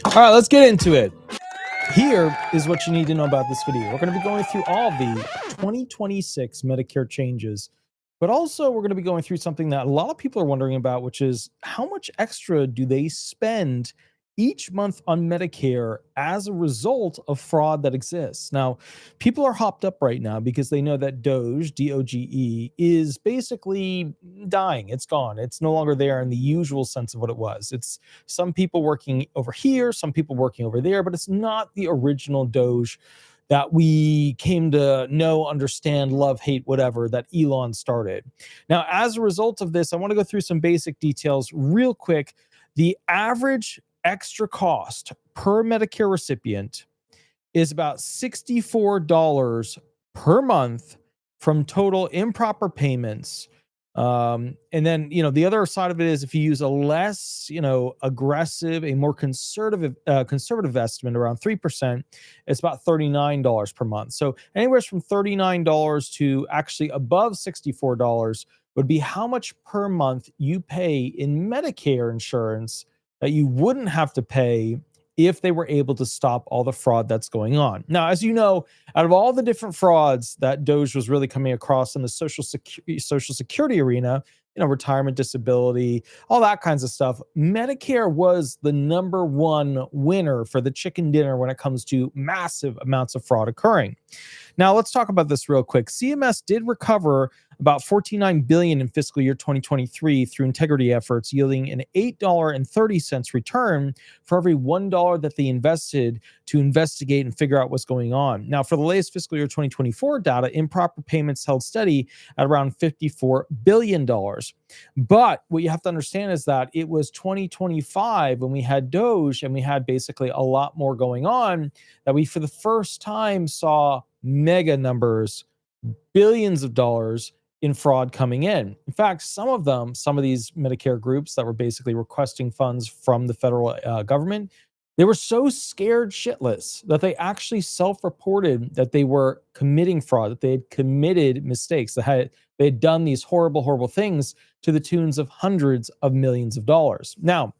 All right, let's get into it. Here is what you need to know about this video. We're going to be going through all of the 2026 Medicare changes, but also we're going to be going through something that a lot of people are wondering about, which is how much extra do they spend each month on Medicare as a result of fraud that exists. Now, people are hopped up right now because they know that Doge, DOGE, is basically dying. It's gone. It's no longer there in the usual sense of what it was. It's some people working over here, some people working over there, but it's not the original Doge that we came to know, understand, love, hate, whatever, that Elon started. Now, as a result of this, I want to go through some basic details real quick. The average extra cost per Medicare recipient is about $64 per month from total improper payments. And then, the other side of it is if you use a less, aggressive, a more conservative estimate around 3%, it's about $39 per month. So anywhere from $39 to actually above $64 would be how much per month you pay in Medicare insurance that you wouldn't have to pay if they were able to stop all the fraud that's going on. Now, as you know, out of all the different frauds that Doge was really coming across in the social security arena, retirement, disability, all that kinds of stuff, Medicare was the number one winner for the chicken dinner when it comes to massive amounts of fraud occurring. Now, let's talk about this real quick. CMS did recover about $49 billion in fiscal year 2023 through integrity efforts, yielding an $8.30 return for every $1 that they invested to investigate and figure out what's going on. Now, for the latest fiscal year 2024 data, improper payments held steady at around $54 billion. But what you have to understand is that it was 2025 when we had Doge and we had basically a lot more going on, that we for the first time saw mega numbers, billions of dollars in fraud coming in. In fact, some of these Medicare groups that were basically requesting funds from the federal government, they were so scared shitless that they actually self-reported that they were committing fraud, that they had committed mistakes, that they had done these horrible, horrible things to the tunes of hundreds of millions of dollars. Now,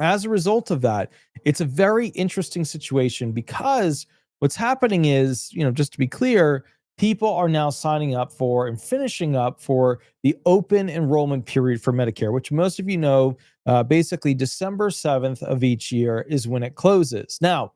as a result of that, it's a very interesting situation because what's happening is, just to be clear, people are now signing up for and finishing up for the open enrollment period for Medicare, which most of you know, basically December 7th of each year is when it closes. Now,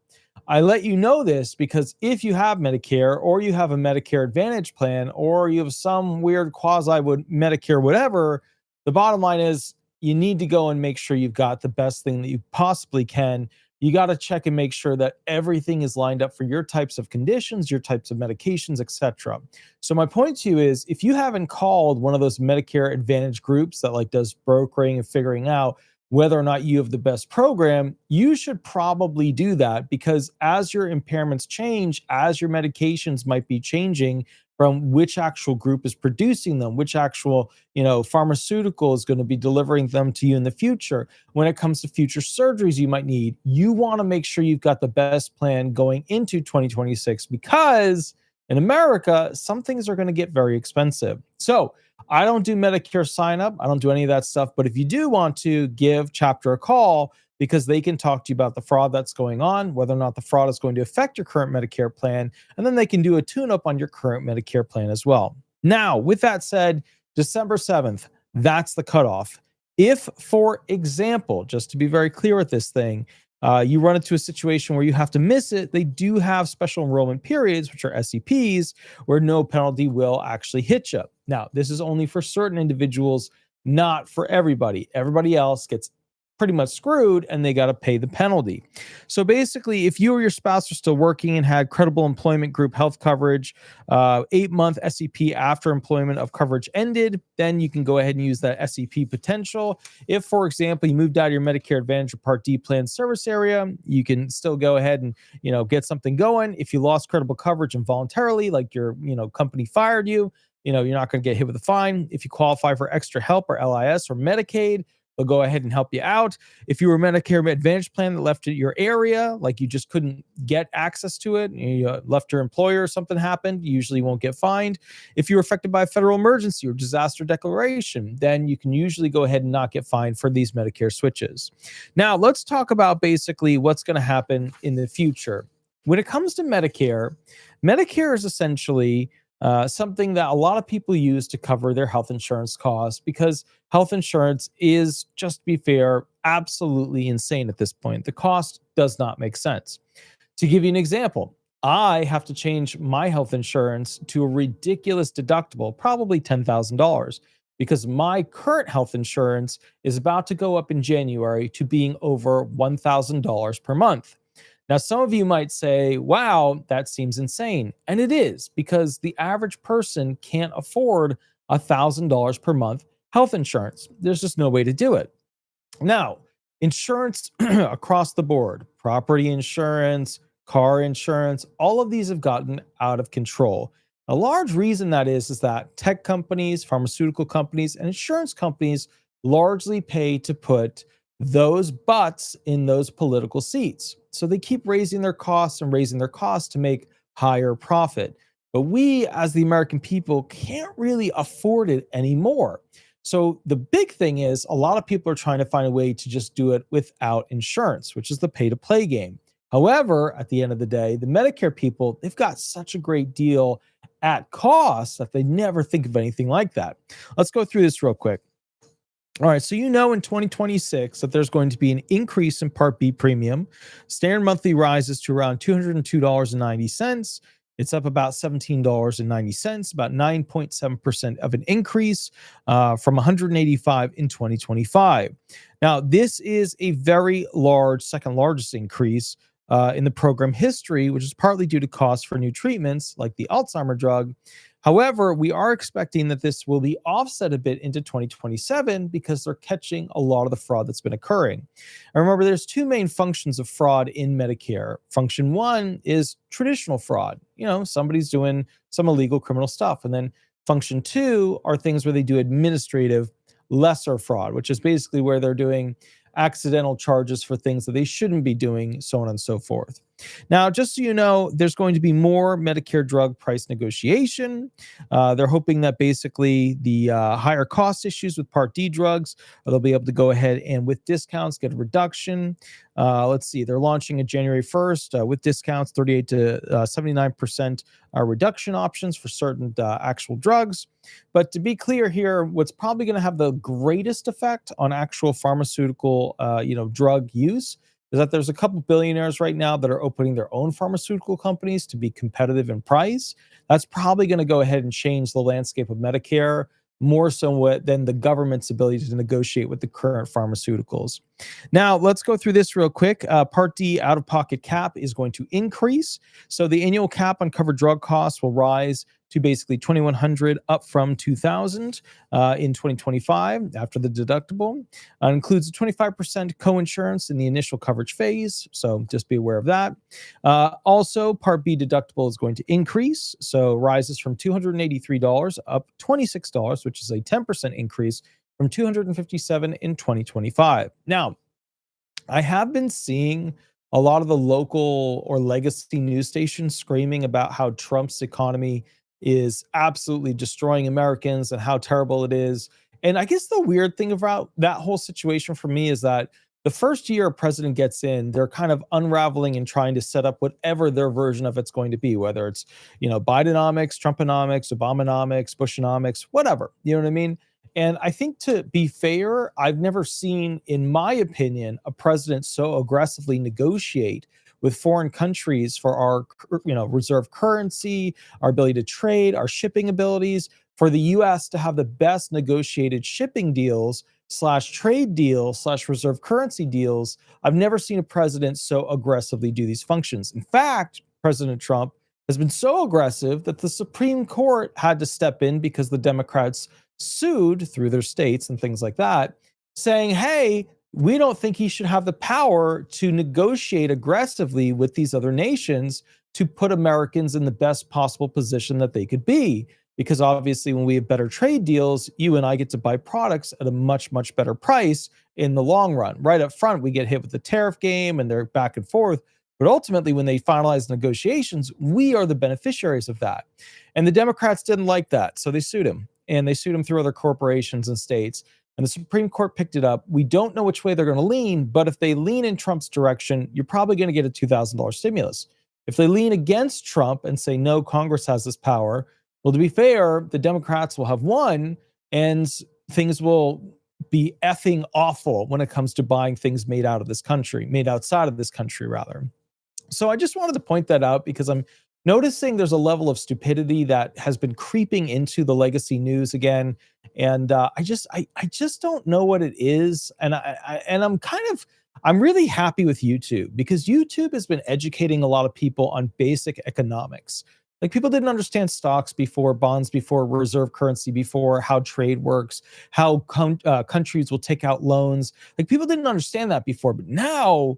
I let you know this because if you have Medicare or you have a Medicare Advantage plan or you have some weird Medicare whatever, the bottom line is you need to go and make sure you've got the best thing that you possibly can. You got to check and make sure that everything is lined up for your types of conditions, your types of medications, etc. So my point to you is, if you haven't called one of those Medicare Advantage groups that does brokering and figuring out whether or not you have the best program, you should probably do that, because as your impairments change, as your medications might be changing from which actual group is producing them, which actual, pharmaceutical is going to be delivering them to you in the future. When it comes to future surgeries you might need, you want to make sure you've got the best plan going into 2026, because in America, some things are going to get very expensive. So I don't do Medicare sign up. I don't do any of that stuff. But if you do want to, give Chapter a call, because they can talk to you about the fraud that's going on, whether or not the fraud is going to affect your current Medicare plan, and then they can do a tune-up on your current Medicare plan as well. Now, with that said, December 7th, that's the cutoff. If, for example, just to be very clear with this thing, you run into a situation where you have to miss it, they do have special enrollment periods, which are SEPs, where no penalty will actually hit you. Now, this is only for certain individuals, not for everybody. Everybody else gets pretty much screwed and they got to pay the penalty. So basically, if you or your spouse are still working and had credible employment group health coverage, 8-month SEP after employment of coverage ended, then you can go ahead and use that SEP potential. If, for example, you moved out of your Medicare Advantage or Part D plan service area, you can still go ahead and, get something going. If you lost credible coverage involuntarily, like your, company fired you, you're not going to get hit with a fine. If you qualify for extra help or LIS or Medicaid, They'll go ahead and help you out. If you were a Medicare Advantage plan that left your area, like you just couldn't get access to it, you left your employer, something happened, you usually won't get fined. If you were affected by a federal emergency or disaster declaration, then you can usually go ahead and not get fined for these Medicare switches. Now, let's talk about basically what's going to happen in the future. When it comes to Medicare, Medicare is essentially something that a lot of people use to cover their health insurance costs, because health insurance is, just to be fair, absolutely insane at this point. The cost does not make sense. To give you an example, I have to change my health insurance to a ridiculous deductible, probably $10,000, because my current health insurance is about to go up in January to being over $1,000 per month. Now, some of you might say, wow, that seems insane. And it is, because the average person can't afford $1,000 per month health insurance. There's just no way to do it. Now, insurance across the board, property insurance, car insurance, all of these have gotten out of control. A large reason that is that tech companies, pharmaceutical companies, and insurance companies largely pay to put those butts in those political seats. So they keep raising their costs and raising their costs to make higher profit. But we, as the American people, can't really afford it anymore. So the big thing is, a lot of people are trying to find a way to just do it without insurance, which is the pay-to-play game. However, at the end of the day, the Medicare people, they've got such a great deal at cost that they never think of anything like that. Let's go through this real quick. All right, so in 2026 that there's going to be an increase in Part B premium. Standard monthly rises to around $202.90. It's up about $17.90, about 9.7% of an increase from $185 in 2025. Now, this is a very large, second largest increase in the program history, which is partly due to costs for new treatments like the Alzheimer drug. However, we are expecting that this will be offset a bit into 2027 because they're catching a lot of the fraud that's been occurring. And remember, there's two main functions of fraud in Medicare. Function one is traditional fraud. Somebody's doing some illegal criminal stuff. And then function two are things where they do administrative lesser fraud, which is basically where they're doing accidental charges for things that they shouldn't be doing, so on and so forth. Now, just so you know, there's going to be more Medicare drug price negotiation. They're hoping that basically the higher cost issues with Part D drugs, they'll be able to go ahead and with discounts get a reduction. Let's see, they're launching on January 1st with discounts, 38 to 79% reduction options for certain actual drugs. But to be clear here, what's probably going to have the greatest effect on actual pharmaceutical, drug use is that there's a couple billionaires right now that are opening their own pharmaceutical companies to be competitive in price. That's probably going to go ahead and change the landscape of Medicare more so than the government's ability to negotiate with the current pharmaceuticals. Now, let's go through this real quick. Part D out-of-pocket cap is going to increase. So the annual cap on covered drug costs will rise to basically $2,100 up from $2,000 in 2025 after the deductible. Includes a 25% co-insurance in the initial coverage phase, so just be aware of that. Also, Part B deductible is going to increase, so rises from $283 up $26, which is a 10% increase from $257 in 2025. Now, I have been seeing a lot of the local or legacy news stations screaming about how Trump's economy is absolutely destroying Americans and how terrible it is. And I guess the weird thing about that whole situation for me is that the first year a president gets in, they're kind of unraveling and trying to set up whatever their version of it's going to be, whether it's, Bidenomics, Trumponomics, Obamonomics, Bushonomics, whatever, you know what I mean? And I think, to be fair, I've never seen, in my opinion, a president so aggressively negotiate with foreign countries for our, reserve currency, our ability to trade, our shipping abilities, for the U.S. to have the best negotiated shipping deals / trade deals / reserve currency deals. I've never seen a president so aggressively do these functions. In fact, President Trump has been so aggressive that the Supreme Court had to step in because the Democrats sued through their states and things like that, saying, hey, we don't think he should have the power to negotiate aggressively with these other nations to put Americans in the best possible position that they could be. because obviously when we have better trade deals, you and I get to buy products at a much, much better price in the long run. Right up front, we get hit with the tariff game and they're back and forth. But ultimately, when they finalize negotiations, we are the beneficiaries of that. And the Democrats didn't like that. So they sued him, and they sued him through other corporations and states. And the Supreme Court picked it up. We don't know which way they're going to lean, but if they lean in Trump's direction, you're probably going to get a $2,000 stimulus. If they lean against Trump and say, no, Congress has this power, well, to be fair, the Democrats will have won, and things will be effing awful when it comes to buying things made out of this country, made outside of this country, rather. So I just wanted to point that out because I'm noticing there's a level of stupidity that has been creeping into the legacy news again, and I just don't know what it is, and I'm really happy with YouTube because YouTube has been educating a lot of people on basic economics. Like, people didn't understand stocks before, bonds before, reserve currency before, how trade works, how countries will take out loans. Like, people didn't understand that before, but now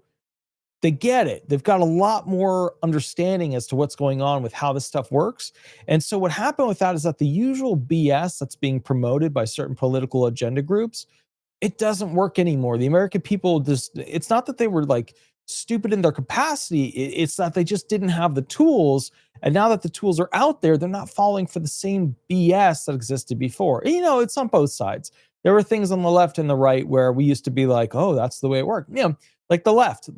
they get it. They've got a lot more understanding as to what's going on with how this stuff works. And so what happened with that is that the usual BS that's being promoted by certain political agenda groups, it doesn't work anymore. The American people just, it's not that they were like stupid in their capacity. It's that they just didn't have the tools. And now that the tools are out there, they're not falling for the same BS that existed before. You know, it's on both sides. There were things on the left and the right where we used to be like, oh, that's the way it worked. You know, like the left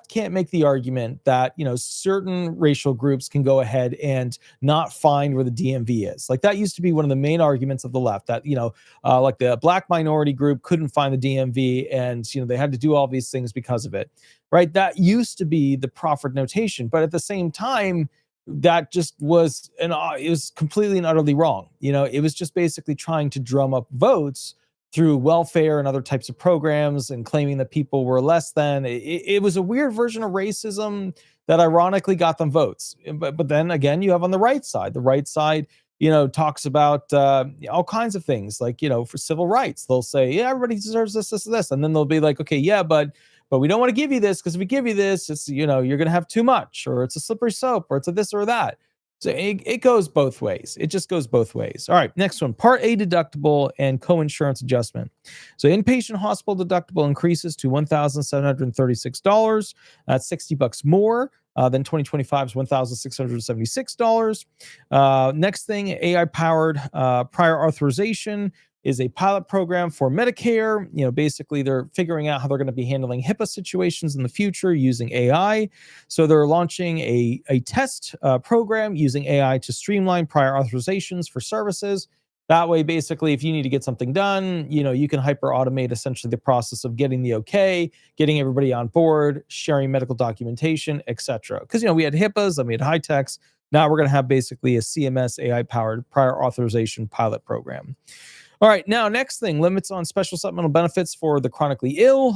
can't make the argument that, you know, certain racial groups can go ahead and not find where the DMV is. Like, that used to be one of the main arguments of the left, that, you know, like the black minority group couldn't find the DMV, and, you know, they had to do all these things because of it, right? That used to be the proffered notation. But at the same time, that just was, it was completely and utterly wrong. You know, it was just basically trying to drum up votes through welfare and other types of programs and claiming that people were less than. It was a weird version of racism that ironically got them votes. But then again, you have on the right side. The right side, you know, talks about all kinds of things, like, you know, for civil rights, they'll say, yeah, everybody deserves this, this, and this. And then they'll be like, okay, yeah, but we don't want to give you this, because if we give you this, it's, you know, you're going to have too much, or it's a slippery slope, or it's a this or that. So it goes both ways. It just goes both ways. All right, next one, Part A deductible and co-insurance adjustment. So inpatient hospital deductible increases to $1,736. That's $60 more than 2025's $1,676. Next thing, AI-powered prior authorization is a pilot program for Medicare. You know, basically they're figuring out how they're going to be handling HIPAA situations in the future using AI. So they're launching a test program using AI to streamline prior authorizations for services. That way, basically, if you need to get something done, you know, you can hyper automate essentially the process of getting the okay, getting everybody on board, sharing medical documentation, etc. Because, you know, we had HIPAAs and we had high techs. Now we're going to have basically a CMS AI-powered prior authorization pilot program. All right, now next thing, limits on special supplemental benefits for the chronically ill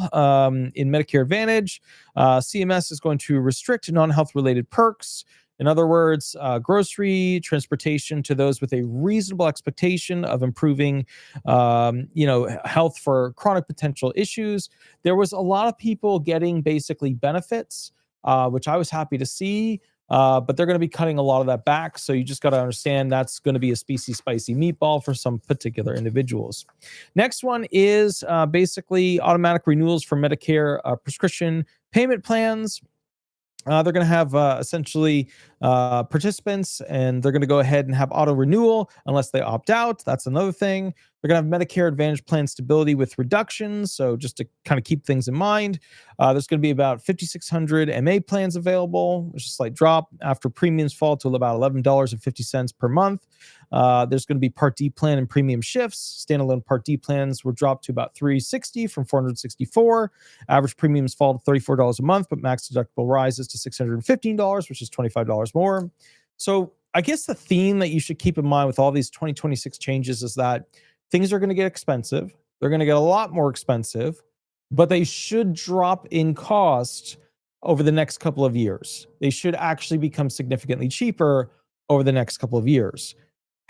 in Medicare Advantage. CMS is going to restrict non-health related perks. In other words, grocery, transportation to those with a reasonable expectation of improving, health for chronic potential issues. There was a lot of people getting basically benefits, which I was happy to see. But they're going to be cutting a lot of that back. So you just got to understand that's going to be a species spicy meatball for some particular individuals. Next one is basically automatic renewals for Medicare prescription payment plans. They're going to have essentially participants, and they're going to go ahead and have auto renewal unless they opt out. That's another thing. They're going to have Medicare Advantage plan stability with reductions. So just to kind of keep things in mind, there's going to be about 5,600 MA plans available, which is a slight drop after premiums fall to about $11.50 per month. There's going to be Part D plan and premium shifts. Standalone Part D plans will drop to about $360 from $464. Average premiums fall to $34 a month, but max deductible rises to $615, which is $25 more. So I guess the theme that you should keep in mind with all these 2026 changes is that things are going to get expensive. They're going to get a lot more expensive, but they should drop in cost over the next couple of years. They should actually become significantly cheaper over the next couple of years.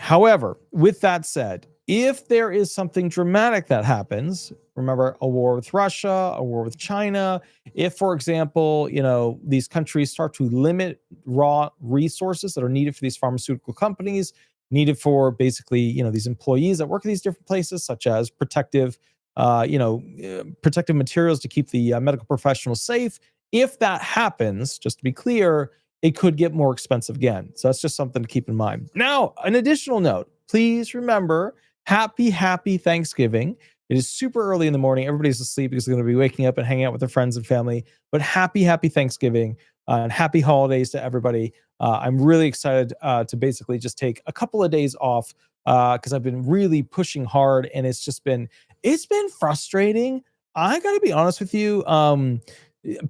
However, with that said, if there is something dramatic that happens, remember a war with Russia, a war with China, if, for example, you know, these countries start to limit raw resources that are needed for these pharmaceutical companies, needed for basically, these employees that work at these different places, such as protective materials to keep the medical professionals safe. If that happens, just to be clear, it could get more expensive again. So that's just something to keep in mind. Now, an additional note, please remember, happy Thanksgiving. It is super early in the morning. Everybody's asleep because they're going to be waking up and hanging out with their friends and family. But happy Thanksgiving and happy holidays to everybody. I'm really excited to basically just take a couple of days off because I've been really pushing hard, and it's been frustrating. I got to be honest with you.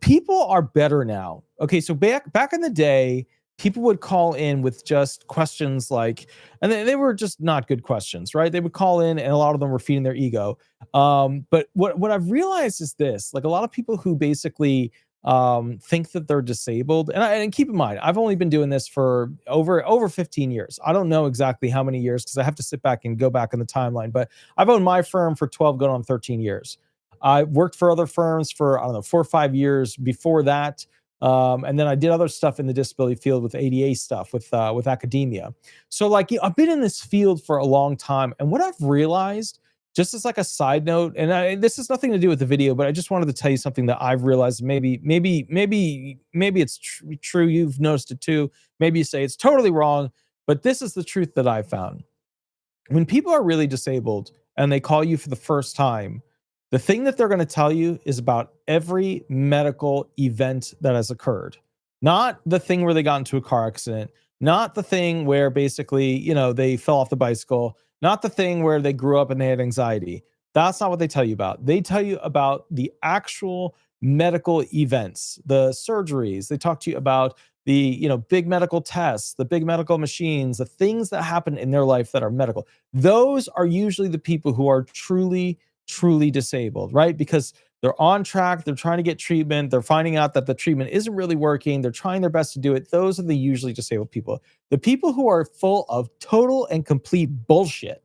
People are better now. Okay, so back in the day, people would call in with just questions like, and they were just not good questions, right? They would call in, and a lot of them were feeding their ego. But what I've realized is this: like a lot of people who basically think that they're disabled, and keep in mind, I've only been doing this for over 15 years. I don't know exactly how many years because I have to sit back and go back in the timeline, but I've owned my firm for 12 going on 13 years. I worked for other firms for, I don't know, 4 or 5 years before that. And then I did other stuff in the disability field with ADA stuff with academia. So like, I've been in this field for a long time. And what I've realized, just as like a side note, and this has nothing to do with the video, but I just wanted to tell you something that I've realized. Maybe it's true. You've noticed it too. Maybe you say it's totally wrong, but this is the truth that I've found. When people are really disabled and they call you for the first time, the thing that they're going to tell you is about every medical event that has occurred, not the thing where they got into a car accident, not the thing where basically, they fell off the bicycle, not the thing where they grew up and they had anxiety. That's not what they tell you about. They tell you about the actual medical events, the surgeries. They talk to you about the, big medical tests, the big medical machines, the things that happen in their life that are medical. Those are usually the people who are truly disabled, right? Because they're on track, they're trying to get treatment, they're finding out that the treatment isn't really working, they're trying their best to do it. Those are the usually disabled people. The people who are full of total and complete bullshit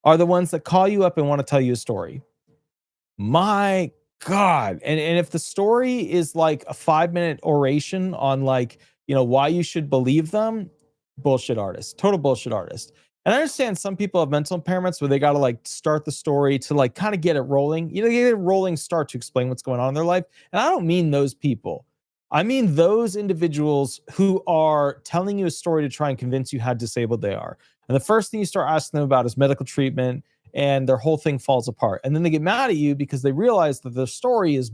are the ones that call you up and want to tell you a story. My God. And if the story is like a 5-minute oration on like, why you should believe them, bullshit artist, total bullshit artist. And I understand some people have mental impairments where they got to like start the story to like kind of get it rolling. Get a rolling start to explain what's going on in their life. And I don't mean those people. I mean those individuals who are telling you a story to try and convince you how disabled they are. And the first thing you start asking them about is medical treatment, and their whole thing falls apart. And then they get mad at you because they realize that their story is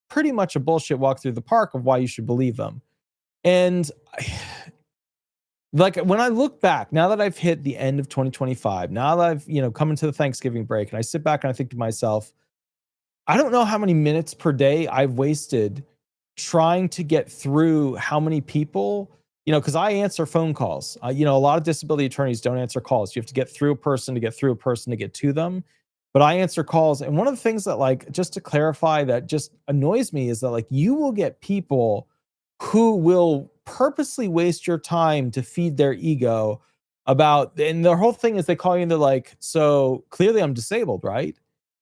pretty much a bullshit walk through the park of why you should believe them. And like when I look back, now that I've hit the end of 2025, now that I've, come into the Thanksgiving break, and I sit back and I think to myself, I don't know how many minutes per day I've wasted trying to get through how many people, because I answer phone calls. A lot of disability attorneys don't answer calls. You have to get through a person to get through a person to get to them. But I answer calls. And one of the things that, like, just to clarify, that just annoys me is that, like, you will get people who will purposely waste your time to feed their ego about, and their whole thing is they call you and they're like, so clearly I'm disabled, right?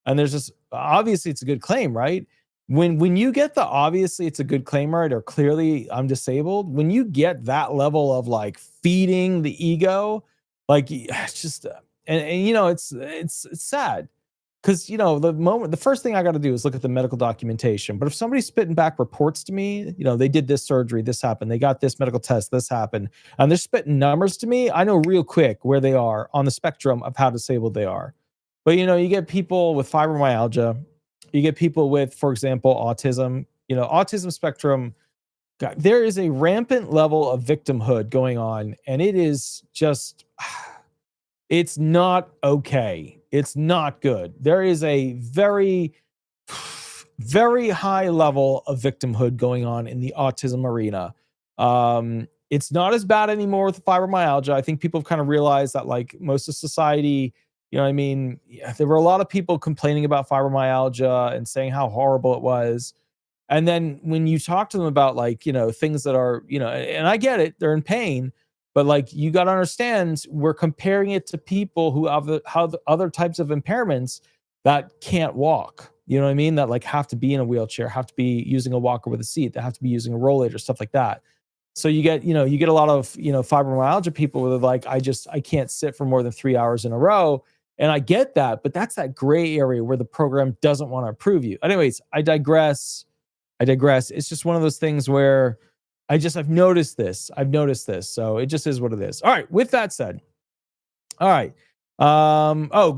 And there's just, obviously it's a good claim, right? When you get the obviously it's a good claim, right, or clearly I'm disabled, when you get that level of like feeding the ego, like it's just, and it's sad. Because, the first thing I got to do is look at the medical documentation. But if somebody's spitting back reports to me, they did this surgery, this happened, they got this medical test, this happened, and they're spitting numbers to me, I know real quick where they are on the spectrum of how disabled they are. But, you get people with fibromyalgia, you get people with, for example, autism, autism spectrum. God, there is a rampant level of victimhood going on, and it is just, it's not okay. It's not good. There is a very, very high level of victimhood going on in the autism arena. It's not as bad anymore with fibromyalgia. I think people have kind of realized that, like, most of society, there were a lot of people complaining about fibromyalgia and saying how horrible it was. And then when you talk to them about, like, things that are, and I get it, they're in pain, but, like, you got to understand, we're comparing it to people who have other types of impairments that can't walk. You know what I mean? That, like, have to be in a wheelchair, have to be using a walker with a seat, that have to be using a rollator, stuff like that. So you get a lot of, fibromyalgia people where they're like, I can't sit for more than 3 hours in a row. And I get that, but that's that gray area where the program doesn't want to approve you. Anyways, I digress. It's just one of those things where I've noticed this. So it just is what it is. All right. With that said, all right.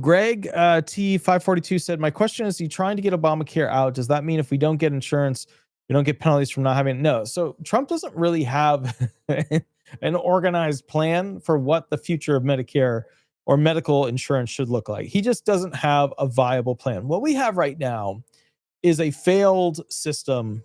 Greg T542 said, my question is, you trying to get Obamacare out? Does that mean if we don't get insurance, we don't get penalties from not having it? No. So Trump doesn't really have an organized plan for what the future of Medicare or medical insurance should look like. He just doesn't have a viable plan. What we have right now is a failed system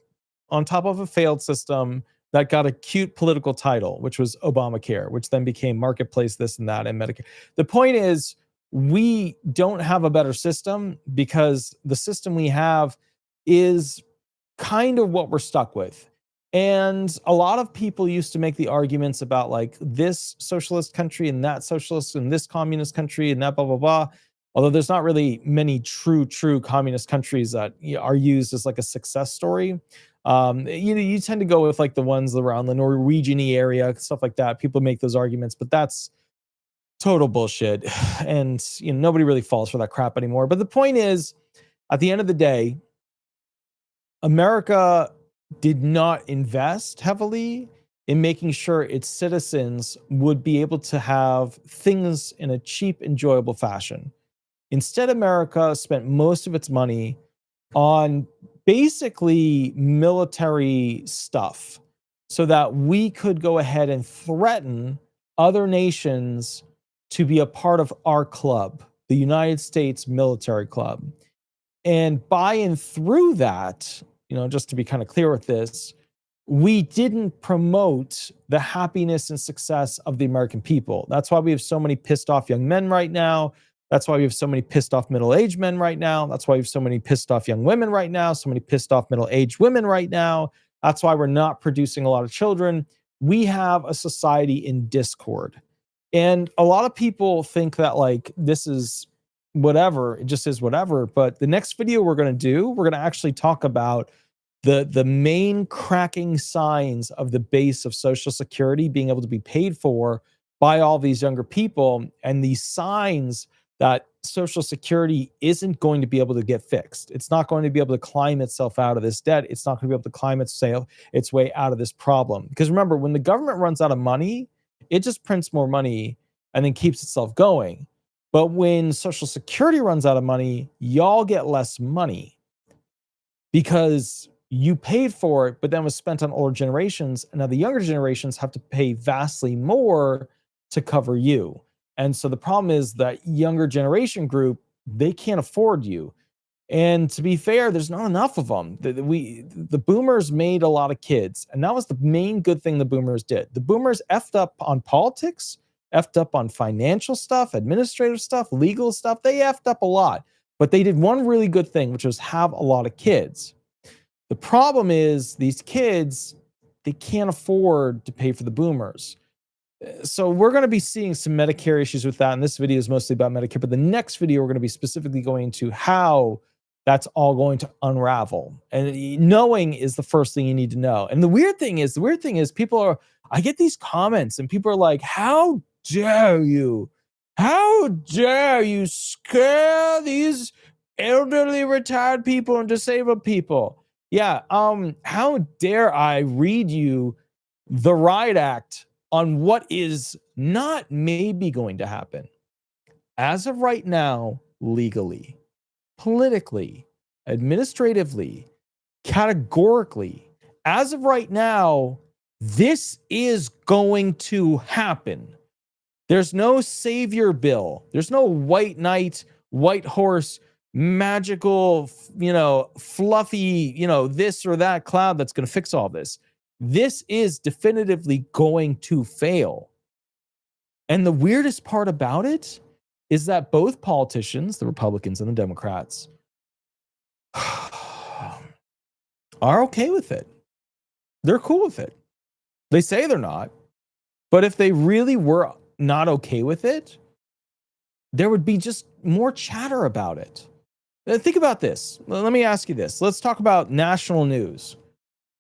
on top of a failed system that got a cute political title, which was Obamacare, which then became Marketplace, this and that, and Medicare. The point is, we don't have a better system because the system we have is kind of what we're stuck with. And a lot of people used to make the arguments about like this socialist country and that socialist and this communist country and that blah, blah, blah. Although there's not really many true communist countries that are used as like a success story. You tend to go with like the ones around the Norwegian-y area, stuff like that. People make those arguments, but that's total bullshit. And nobody really falls for that crap anymore. But the point is, at the end of the day, America did not invest heavily in making sure its citizens would be able to have things in a cheap, enjoyable fashion. Instead, America spent most of its money on basically military stuff so that we could go ahead and threaten other nations to be a part of our club, the United States Military Club. And by and through that, just to be kind of clear with this, we didn't promote the happiness and success of the American people. That's why we have so many pissed off young men right now. That's why we have so many pissed off middle-aged men right now. That's why we have so many pissed off young women right now, so many pissed off middle-aged women right now. That's why we're not producing a lot of children. We have a society in discord. And a lot of people think that like this is whatever, it just is whatever. But the next video we're going to actually talk about the main cracking signs of the base of Social Security being able to be paid for by all these younger people, and these signs that Social Security isn't going to be able to get fixed. It's not going to be able to climb itself out of this debt. It's not going to be able to climb its way out of this problem. Because remember, when the government runs out of money, it just prints more money and then keeps itself going. But when Social Security runs out of money, y'all get less money because you paid for it, but then was spent on older generations. And now the younger generations have to pay vastly more to cover you. And so the problem is that younger generation group, they can't afford you. And to be fair, there's not enough of them. The boomers made a lot of kids, and that was the main good thing the boomers did. The boomers effed up on politics, effed up on financial stuff, administrative stuff, legal stuff. They effed up a lot, but they did one really good thing, which was have a lot of kids. The problem is these kids, they can't afford to pay for the boomers. So we're going to be seeing some Medicare issues with that. And this video is mostly about Medicare, but the next video, we're going to be specifically going into how that's all going to unravel. And knowing is the first thing you need to know. And the weird thing is I get these comments and people are like, how dare you? How dare you scare these elderly retired people and disabled people? Yeah. How dare I read you the Riot Act on what is not maybe going to happen? As of right now, legally, politically, administratively, categorically, as of right now, this is going to happen. There's no savior bill. There's no white knight, white horse, magical, fluffy, this or that cloud that's going to fix all this. This is definitively going to fail. And the weirdest part about it is that both politicians, the Republicans and the Democrats, are okay with it. They're cool with it. They say they're not. But if they really were not okay with it, there would be just more chatter about it. Think about this. Let me ask you this. Let's talk about national news.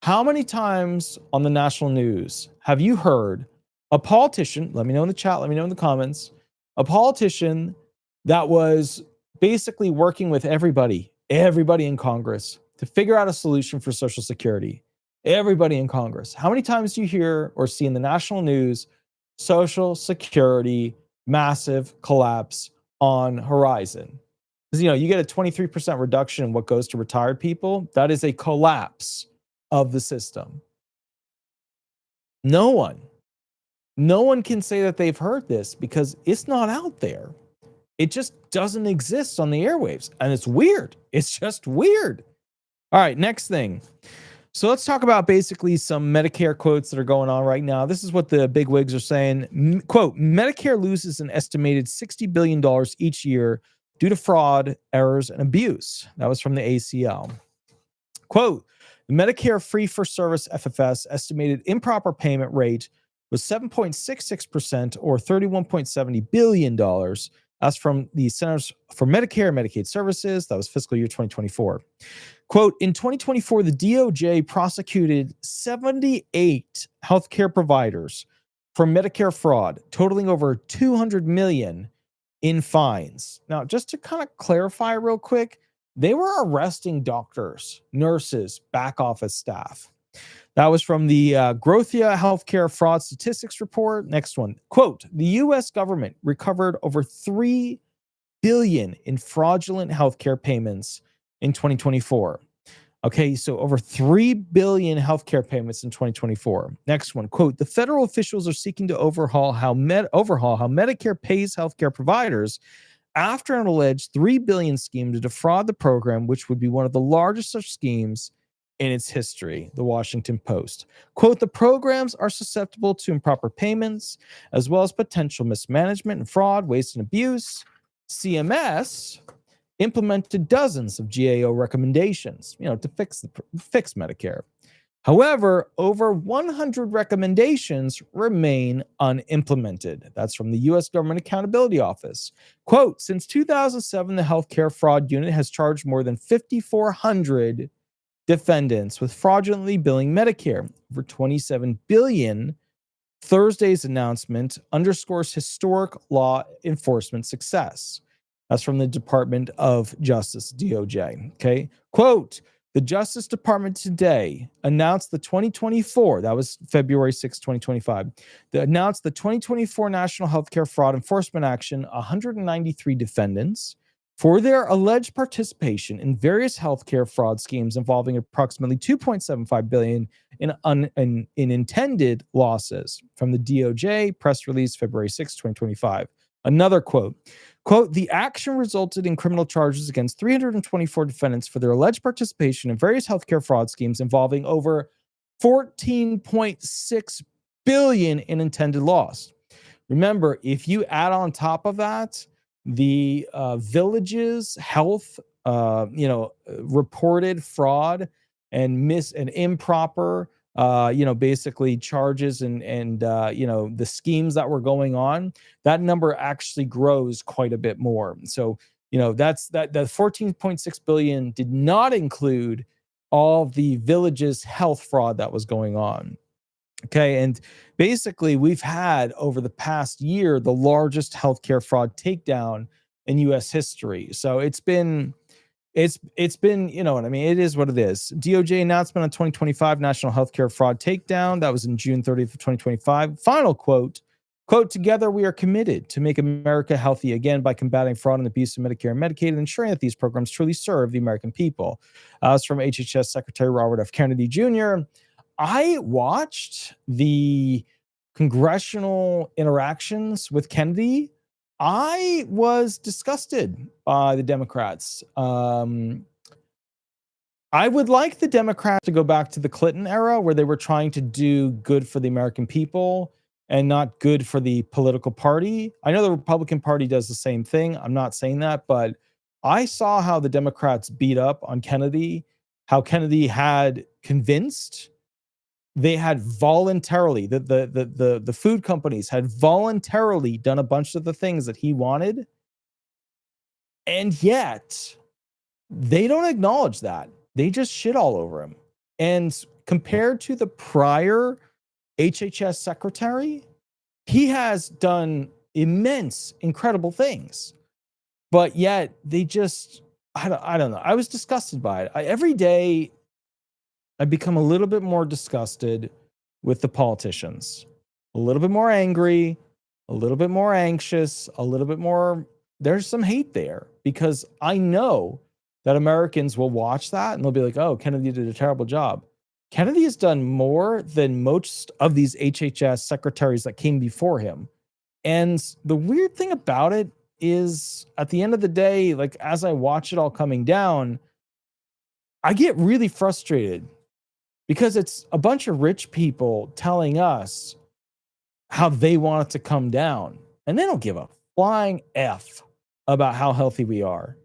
How many times on the national news have you heard a politician, let me know in the chat, let me know in the comments, a politician that was basically working with everybody in Congress to figure out a solution for Social Security? Everybody in Congress. How many times do you hear or see in the national news, Social Security, massive collapse on horizon? Because, you get a 23% reduction in what goes to retired people. That is a collapse of the system. No one can say that they've heard this because it's not out there. It just doesn't exist on the airwaves. And it's weird. It's just weird. All right, next thing. So let's talk about basically some Medicare quotes that are going on right now. This is what the big wigs are saying. Quote, Medicare loses an estimated $60 billion each year due to fraud, errors, and abuse. That was from the ACL. Quote, the Medicare fee-for-service FFS estimated improper payment rate was 7.66% or $31.70 billion. That's from the Centers for Medicare and Medicaid Services. That was fiscal year 2024. Quote, in 2024, the DOJ prosecuted 78 healthcare providers for Medicare fraud, totaling over $200 million in fines. Now, just to kind of clarify real quick, they were arresting doctors, nurses, back office staff. That was from the Grothia Healthcare Fraud Statistics Report. Next one. Quote, the U.S. government recovered over $3 billion in fraudulent healthcare payments in 2024. Okay, so over $3 billion healthcare payments in 2024. Next one. Quote, the federal officials are seeking to overhaul how Medicare pays healthcare providers after an alleged $3 billion scheme to defraud the program, which would be one of the largest such schemes in its history, the Washington Post. Quote, the programs are susceptible to improper payments, as well as potential mismanagement and fraud, waste, and abuse. CMS implemented dozens of GAO recommendations, to fix Medicare. However, over 100 recommendations remain unimplemented. That's from the U.S. Government Accountability Office. Quote, since 2007, the Healthcare Fraud Unit has charged more than 5,400 defendants with fraudulently billing Medicare for $27 billion. Thursday's announcement underscores historic law enforcement success. That's from the Department of Justice, DOJ. Okay. Quote, the Justice Department today announced the 2024, that was February 6, 2025, announced the 2024 National Healthcare Fraud Enforcement Action, 193 defendants for their alleged participation in various healthcare fraud schemes involving approximately $2.75 billion in intended losses. From the DOJ press release, February 6, 2025. Another quote, the action resulted in criminal charges against 324 defendants for their alleged participation in various healthcare fraud schemes involving over $14.6 billion in intended loss. Remember, if you add on top of that, the Villages Health, reported fraud and improper, basically charges and the schemes that were going on, that number actually grows quite a bit more. So, that's that 14.6 billion did not include all the Villages Health fraud that was going on. Okay. And basically we've had over the past year, the largest healthcare fraud takedown in US history. So it's been, it is what it is. DOJ announcement on 2025 National Healthcare Fraud Takedown. That was in June 30th of 2025. Final quote, together we are committed to make America healthy again by combating fraud and abuse of Medicare and Medicaid and ensuring that these programs truly serve the American people. It's from HHS Secretary Robert F. Kennedy Jr. I watched the congressional interactions with Kennedy. I was disgusted by the Democrats. I would like the Democrats to go back to the Clinton era where they were trying to do good for the American people and not good for the political party. I know the Republican Party does the same thing. I'm not saying that, but I saw how the Democrats beat up on Kennedy, how Kennedy had convinced. They had voluntarily, the food companies had voluntarily done a bunch of the things that he wanted. And yet they don't acknowledge that. They just shit all over him. And compared to the prior HHS secretary, he has done immense, incredible things. But yet they just, I don't know. I was disgusted by it. Every day I become a little bit more disgusted with the politicians, a little bit more angry, a little bit more anxious, a little bit more. There's some hate there because I know that Americans will watch that and they'll be like, oh, Kennedy did a terrible job. Kennedy has done more than most of these HHS secretaries that came before him. And the weird thing about it is at the end of the day, like as I watch it all coming down, I get really frustrated because it's a bunch of rich people telling us how they want it to come down. And they don't give a flying F about how healthy we are.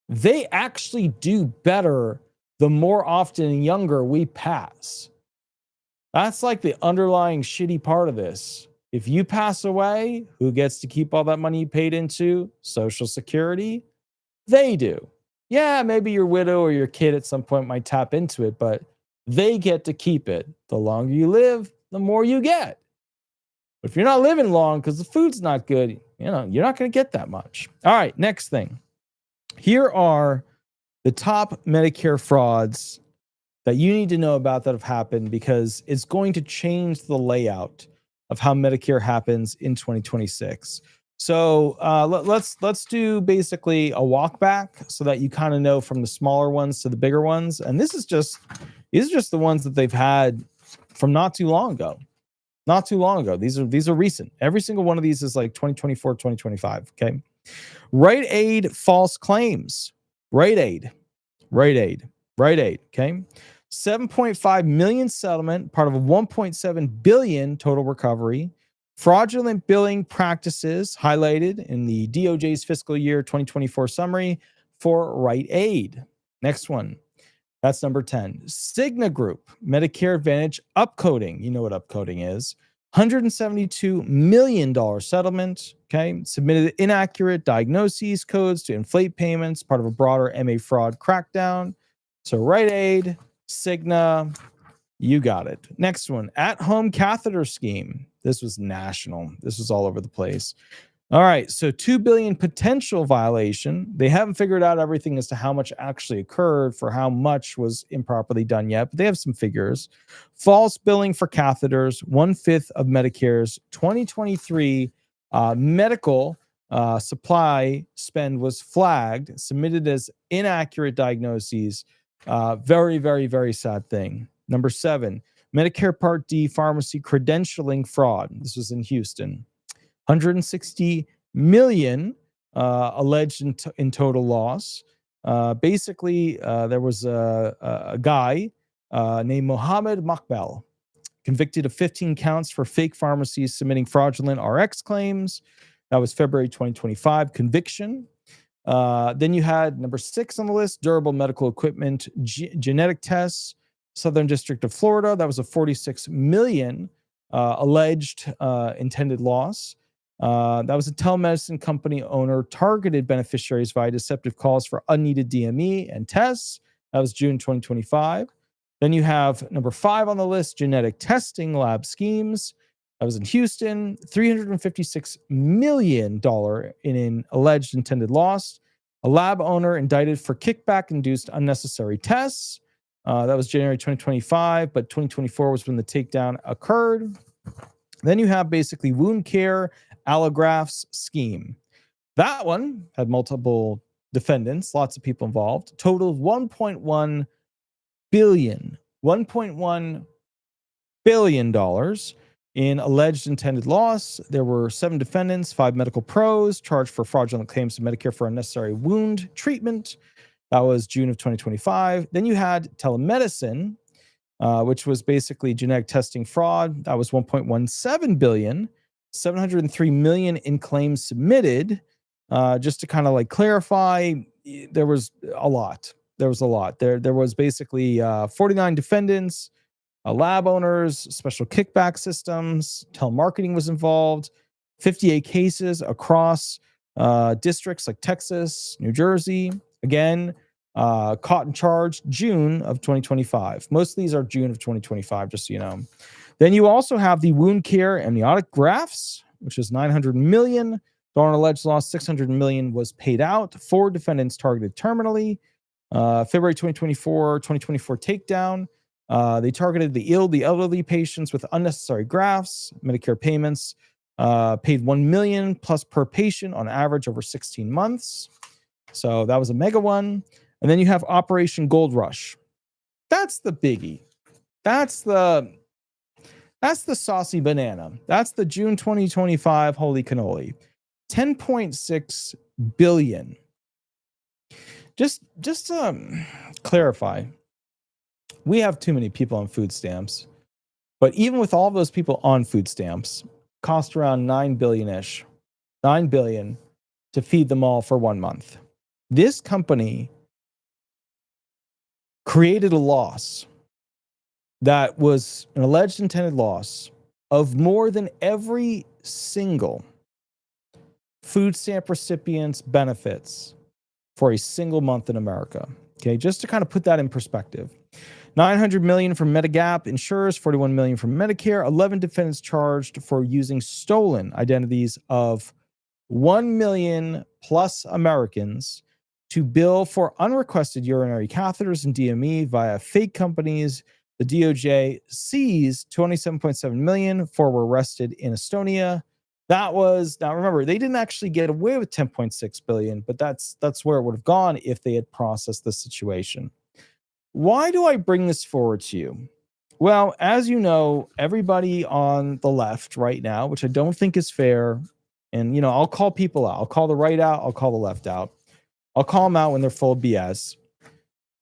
They actually do better the more often and younger we pass. That's like the underlying shitty part of this. If you pass away, who gets to keep all that money you paid into? Social Security? They do. Yeah, maybe your widow or your kid at some point might tap into it, but they get to keep it. The longer you live, the more you get. But if you're not living long because the food's not good, you're not going to get that much. All right, next thing. Here are the top Medicare frauds that you need to know about that have happened because it's going to change the layout of how Medicare happens in 2026. So let's do basically a walk back so that you kind of know from the smaller ones to the bigger ones. And these are just the ones that they've had from not too long ago. Not too long ago. These are recent. Every single one of these is like 2024, 2025. Okay. Rite Aid false claims. Rite Aid. Okay. 7.5 million settlement, part of a 1.7 billion total recovery. Fraudulent billing practices highlighted in the DOJ's fiscal year 2024 summary for Rite Aid. Next one. That's number 10. Cigna Group, Medicare Advantage upcoding. You know what upcoding is. $172 million settlement. Okay. Submitted inaccurate diagnoses codes to inflate payments, part of a broader MA fraud crackdown. So Rite Aid, Cigna, you got it. Next one, at-home catheter scheme. This was national. This was all over the place. All right, so $2 billion potential violation. They haven't figured out everything as to how much actually occurred for how much was improperly done yet, but they have some figures. False billing for catheters, 1/5 of Medicare's 2023 medical supply spend was flagged, submitted as inaccurate diagnoses. Very, very, very sad thing. Number 7, Medicare Part D pharmacy credentialing fraud. This was in Houston. 160 million alleged in total loss. Basically, there was a guy named Mohammed Makbel, convicted of 15 counts for fake pharmacies submitting fraudulent RX claims. That was February 2025 conviction. Then you had number 6 on the list, durable medical equipment, genetic tests, Southern District of Florida. That was a 46 million alleged intended loss. That was a telemedicine company owner targeted beneficiaries via deceptive calls for unneeded DME and tests. That was June 2025. Then you have number 5 on the list, genetic testing lab schemes. That was in Houston, $356 million in alleged intended loss. A lab owner indicted for kickback-induced unnecessary tests. That was January 2025, but 2024 was when the takedown occurred. Then you have basically wound care allografts scheme. That one had multiple defendants, lots of people involved. Total of $1.1 billion. $1.1 billion in alleged intended loss. There were 7 defendants, 5 medical pros charged for fraudulent claims to Medicare for unnecessary wound treatment. That was June of 2025. Then you had telemedicine, which was basically genetic testing fraud. That was 1.17 billion, 703 million in claims submitted. Just to kind of like clarify, there was a lot. There was basically 49 defendants, lab owners, special kickback systems, telemarketing was involved, 58 cases across districts like Texas, New Jersey. Again, caught and charged June of 2025. Most of these are June of 2025, just so you know. Then you also have the wound care amniotic grafts, which is $900 million. On alleged loss, $600 million was paid out. 4 defendants targeted terminally. February 2024 takedown. They targeted the ill, the elderly patients with unnecessary grafts. Medicare payments paid $1 million plus per patient on average over 16 months. So that was a mega one. And then you have Operation Gold Rush. That's the biggie. That's the saucy banana. That's the June 2025 holy cannoli. 10.6 billion. Just to clarify, we have too many people on food stamps. But even with all of those people on food stamps, cost around 9 billion-ish. 9 billion to feed them all for 1 month. This company created a loss that was an alleged intended loss of more than every single food stamp recipient's benefits for a single month in America. Okay, just to kind of put that in perspective. $900 million from Medigap insurers, $41 million from Medicare, 11 defendants charged for using stolen identities of 1 million plus Americans to bill for unrequested urinary catheters and DME via fake companies. The DOJ seized $27.7 million. 4 were arrested in Estonia. That was, now remember, they didn't actually get away with 10.6 billion, but that's where it would have gone if they had processed the situation. Why do I bring this forward to you? Well, as you know, everybody on the left right now, which I don't think is fair, and you know, I'll call people out. I'll call the right out, I'll call the left out. I'll call them out when they're full of BS.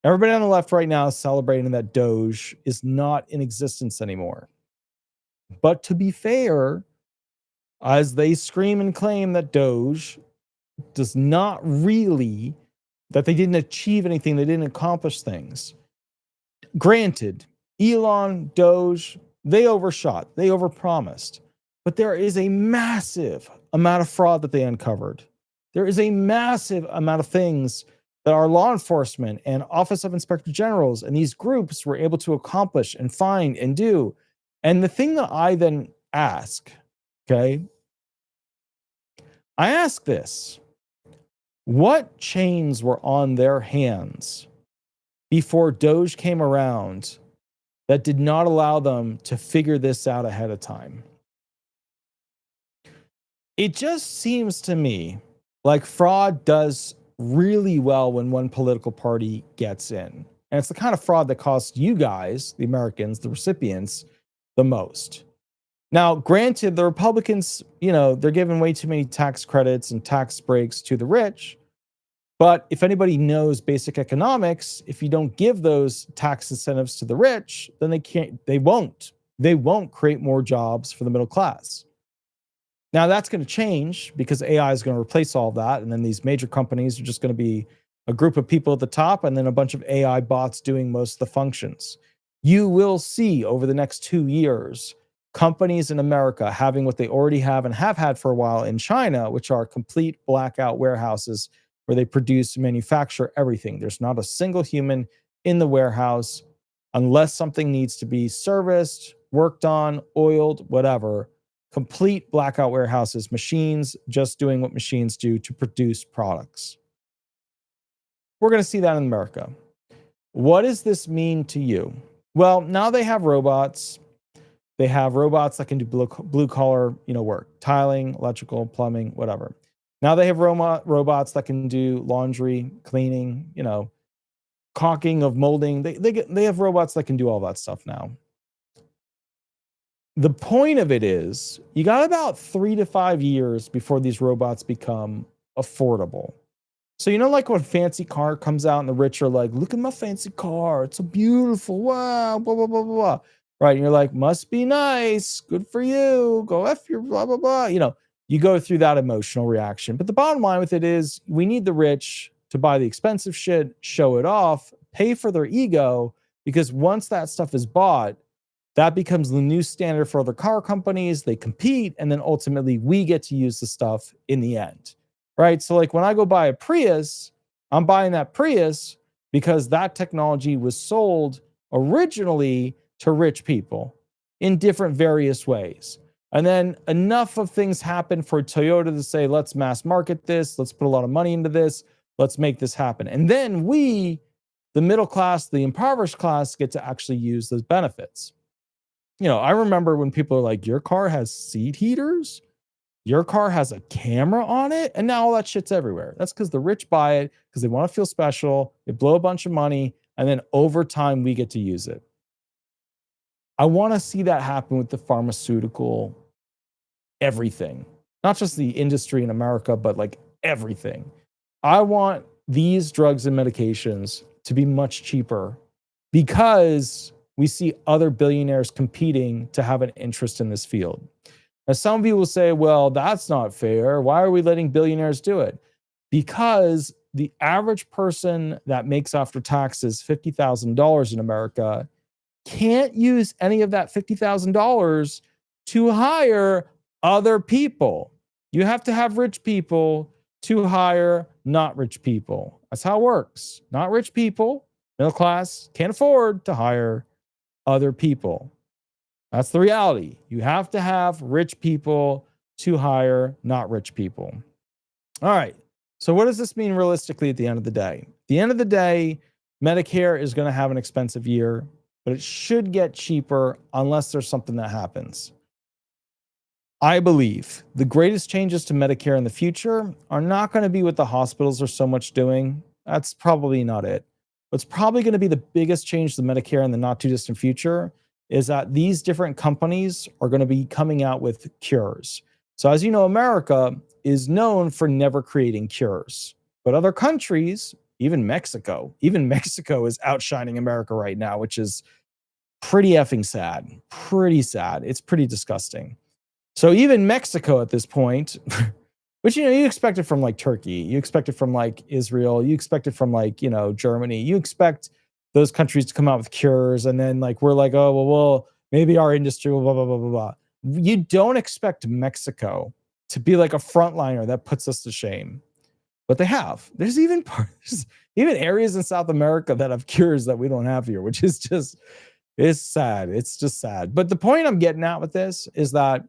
Everybody on the left right now is celebrating that Doge is not in existence anymore. But to be fair, as they scream and claim that Doge does not really, that they didn't achieve anything, they didn't accomplish things. Granted, Elon, Doge, they overshot, they overpromised. But there is a massive amount of fraud that they uncovered. There is a massive amount of things that our law enforcement and Office of Inspector Generals and these groups were able to accomplish and find and do. And the thing that I then ask, okay, I ask this: what chains were on their hands before Doge came around that did not allow them to figure this out ahead of time? It just seems to me like fraud does really well when one political party gets in. And it's the kind of fraud that costs you guys, the Americans, the recipients, the most. Now, granted, the Republicans, you know, they're giving way too many tax credits and tax breaks to the rich. But if anybody knows basic economics, if you don't give those tax incentives to the rich, then they won't create more jobs for the middle class. Now that's going to change because AI is going to replace all of that. And then these major companies are just going to be a group of people at the top and then a bunch of AI bots doing most of the functions. You will see over the next 2 years, companies in America having what they already have and have had for a while in China, which are complete blackout warehouses where they produce and manufacture everything. There's not a single human in the warehouse unless something needs to be serviced, worked on, oiled, whatever. Complete blackout warehouses, machines just doing what machines do to produce products. We're going to see that in America. What does this mean to you? Well, now they have robots. They have robots that can do blue collar, work, tiling, electrical, plumbing, whatever. Now they have robots that can do laundry, cleaning, caulking of molding. They have robots that can do all that stuff now. The point of it is you got about 3 to 5 years before these robots become affordable. So, like when a fancy car comes out and the rich are like, look at my fancy car. It's so beautiful. Wow, blah, blah, blah, blah, blah. Right. And you're like, must be nice. Good for you. Go F your blah, blah, blah. You go through that emotional reaction. But the bottom line with it is we need the rich to buy the expensive shit, show it off, pay for their ego, because once that stuff is bought, that becomes the new standard for other car companies. They compete, and then ultimately we get to use the stuff in the end, right? So like when I go buy a Prius, I'm buying that Prius because that technology was sold originally to rich people in different various ways. And then enough of things happened for Toyota to say, let's mass market this, let's put a lot of money into this, let's make this happen. And then we, the middle class, the impoverished class, get to actually use those benefits. I remember when people are like, your car has seat heaters, your car has a camera on it, and now all that shit's everywhere. That's because the rich buy it because they want to feel special, they blow a bunch of money, and then over time we get to use it. I want to see that happen with the pharmaceutical everything, not just the industry in America, but like everything. I want these drugs and medications to be much cheaper because we see other billionaires competing to have an interest in this field. Now, some people will say, well, that's not fair. Why are we letting billionaires do it? Because the average person that makes after taxes $50,000 in America can't use any of that $50,000 to hire other people. You have to have rich people to hire not rich people. That's how it works. Not rich people, middle class, can't afford to hire other people. That's the reality. You have to have rich people to hire not rich people. All right. So what does this mean realistically at the end of the day? At the end of the day, Medicare is going to have an expensive year, but it should get cheaper unless there's something that happens. I believe the greatest changes to Medicare in the future are not going to be what the hospitals are so much doing. That's probably not it. What's probably going to be the biggest change to Medicare in the not too distant future is that these different companies are going to be coming out with cures. So as you know, America is known for never creating cures, but other countries, even Mexico is outshining America right now, which is pretty effing sad, pretty sad. It's pretty disgusting. So even Mexico at this point, which, you expect it from like Turkey, you expect it from like Israel, you expect it from like, Germany, you expect those countries to come out with cures. And then like, we're like, oh, well, maybe our industry will blah, blah, blah, blah, blah. You don't expect Mexico to be like a frontliner that puts us to shame, but they have. There's even areas in South America that have cures that we don't have here, which is just, it's sad. It's just sad. But the point I'm getting at with this is that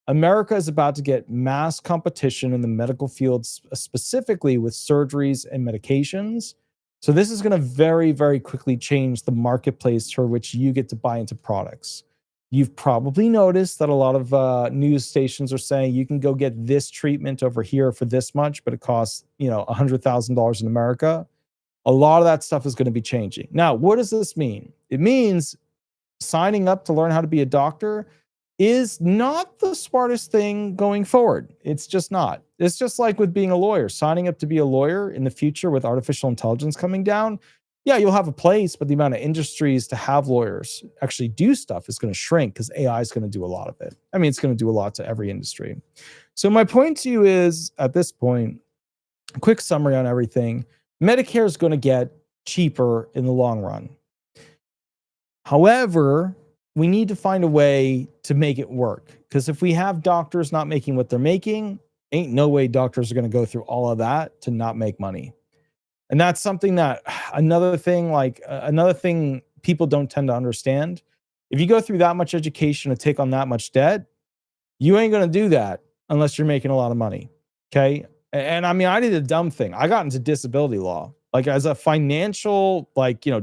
America is about to get mass competition in the medical field, specifically with surgeries and medications. So this is going to very, very quickly change the marketplace for which you get to buy into products. You've probably noticed that a lot of news stations are saying you can go get this treatment over here for this much, but it costs, $100,000 in America. A lot of that stuff is going to be changing. Now, what does this mean? It means signing up to learn how to be a doctor is not the smartest thing going forward. It's just not. It's just like with being a lawyer. Signing up to be a lawyer in the future with artificial intelligence coming down, yeah, you'll have a place, but the amount of industries to have lawyers actually do stuff is going to shrink because AI is going to do a lot of it. I mean, it's going to do a lot to every industry. So my point to you is, at this point, a quick summary on everything. Medicare is going to get cheaper in the long run. However, we need to find a way to make it work. Because if we have doctors not making what they're making, ain't no way doctors are going to go through all of that to not make money. And that's something that another thing people don't tend to understand. If you go through that much education to take on that much debt, you ain't going to do that unless you're making a lot of money. Okay. And I mean, I did a dumb thing. I got into disability law, like as a financial,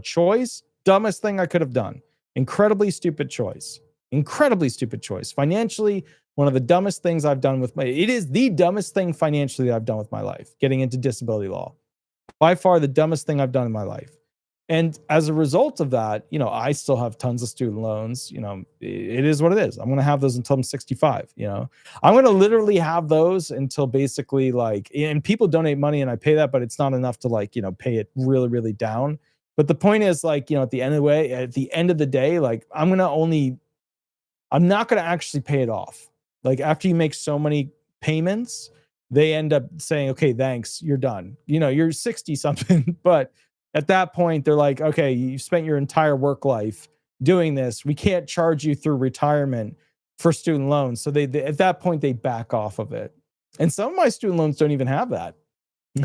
choice, dumbest thing I could have done. Incredibly stupid choice. Financially, one of the dumbest things I've done it is the dumbest thing financially that I've done with my life, getting into disability law. By far the dumbest thing I've done in my life. And as a result of that, I still have tons of student loans. It is what it is. I'm going to have those until I'm 65. I'm going to literally have those until basically and people donate money and I pay that, but it's not enough to pay it really, really down. But the point is at the end of the day, I'm not going to actually pay it off. After you make so many payments, they end up saying, okay, thanks, you're done. You're 60 something, but at that point they're like, okay, you've spent your entire work life doing this. We can't charge you through retirement for student loans. So they at that point they back off of it. And some of my student loans don't even have that.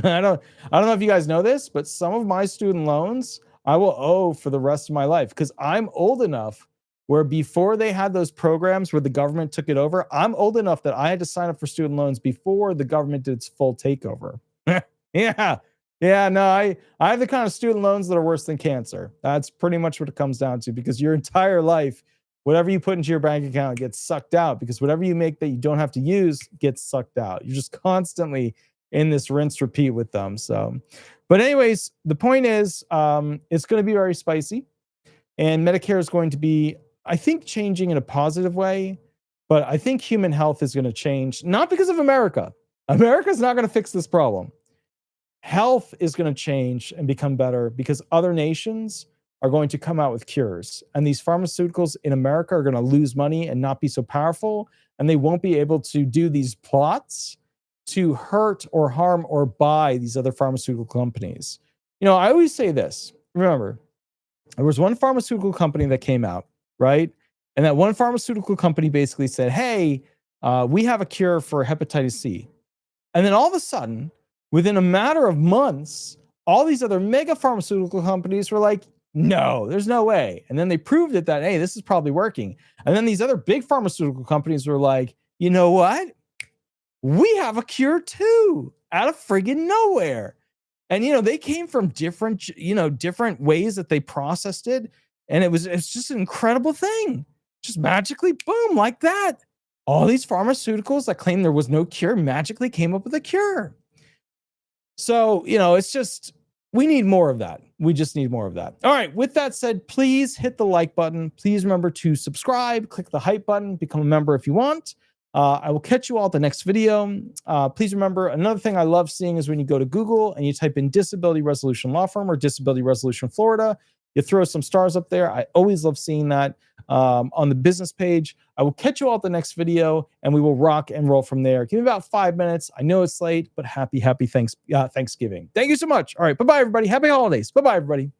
I don't know if you guys know this, but some of my student loans I will owe for the rest of my life because I'm old enough where before they had those programs where the government took it over, I'm old enough that I had to sign up for student loans before the government did its full takeover. Yeah. Yeah, no, I have the kind of student loans that are worse than cancer. That's pretty much what it comes down to because your entire life, whatever you put into your bank account gets sucked out because whatever you make that you don't have to use gets sucked out. You're just constantly in this rinse repeat with them. So, but anyways, the point is, it's going to be very spicy, and Medicare is going to be, I think, changing in a positive way. But I think human health is going to change, not because of America. America's not going to fix this problem. Health is going to change and become better because other nations are going to come out with cures. And these pharmaceuticals in America are going to lose money and not be so powerful. And they won't be able to do these plots to hurt or harm or buy these other pharmaceutical companies. You know, I always say this. Remember, there was one pharmaceutical company that came out, right? And that one pharmaceutical company basically said, hey, we have a cure for hepatitis C. And then all of a sudden, within a matter of months, all these other mega pharmaceutical companies were like, no, there's no way. And then they proved it that, hey, this is probably working. And then these other big pharmaceutical companies were like, you know what? We have a cure too, out of friggin' nowhere. And, you know, they came from different, different ways that they processed it. And it's just an incredible thing. Just magically, boom, like that. All these pharmaceuticals that claim there was no cure magically came up with a cure. So, it's just, we need more of that. We just need more of that. All right. With that said, please hit the like button. Please remember to subscribe, click the hype button, become a member if you want. I will catch you all at the next video. Please remember, another thing I love seeing is when you go to Google and you type in Disability Resolution Law Firm or Disability Resolution Florida, you throw some stars up there. I always love seeing that on the business page. I will catch you all at the next video and we will rock and roll from there. Give me about 5 minutes. I know it's late, but happy Thanksgiving. Thank you so much. All right. Bye-bye, everybody. Happy holidays. Bye-bye, everybody.